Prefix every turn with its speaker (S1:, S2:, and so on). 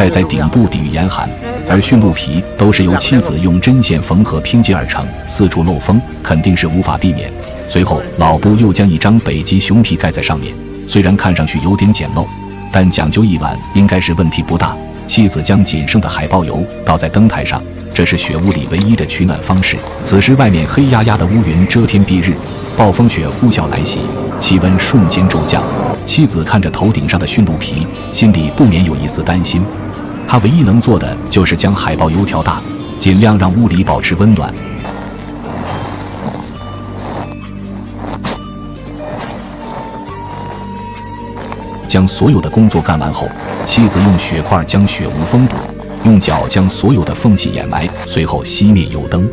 S1: 盖在顶部抵御严寒，而驯鹿皮都是由妻子用针线缝合拼接而成，四处漏风肯定是无法避免。随后老布又将一张北极熊皮盖在上面，虽然看上去有点简陋，但讲究一晚应该是问题不大。妻子将仅剩的海豹油倒在灯台上，这是雪屋里唯一的取暖方式。此时外面黑压压的乌云遮天蔽日，暴风雪呼啸来袭，气温瞬间骤降。妻子看着头顶上的驯鹿皮，心里不免有一丝担心。她唯一能做的就是将海豹油调大，尽量让屋里保持温暖。将所有的工作干完后，妻子用雪块将雪屋封堵，用脚将所有的缝隙掩埋，随后熄灭油灯。